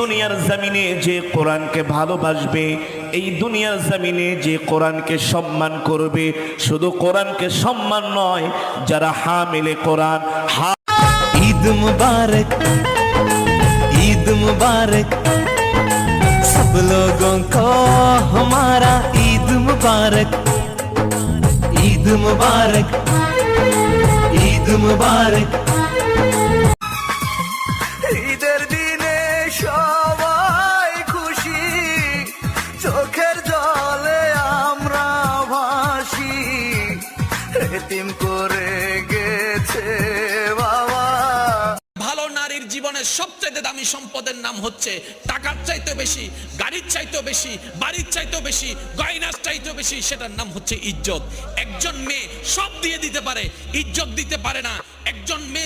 দুনিয়ার জমিনে যে কোরআনকে ভালোবাসবে, এই দুনিয়ার জমিনে যে কোরআনকে সম্মান করবে, শুধু কোরআনকে সম্মান নয়, যারা হামিলে কোরআন। ईद मुबारक, ईद मुबारक, सब लोगों को हमारा ईद मुबारक, ईद मुबारक, ईद मुबारक। ঈদের দিনে সবাই খুশি, চোখের জলে আমরা ভাসি, এতিম করে গেছে বাবা। ভালো নারীর জীবনের সবচেয়ে দামি সম্পদের নাম হচ্ছে টাকার চাইতে বেশি, গাড়ির চাইতে বেশি, বাড়ির চাইতে বেশি, গয়নার চাইতে বেশি, সেটার নাম হচ্ছে ইজ্জত। একজন মেয়ে সব দিয়ে দিতে পারে, ইজ্জত দিতে পারে না। একজন মেয়ে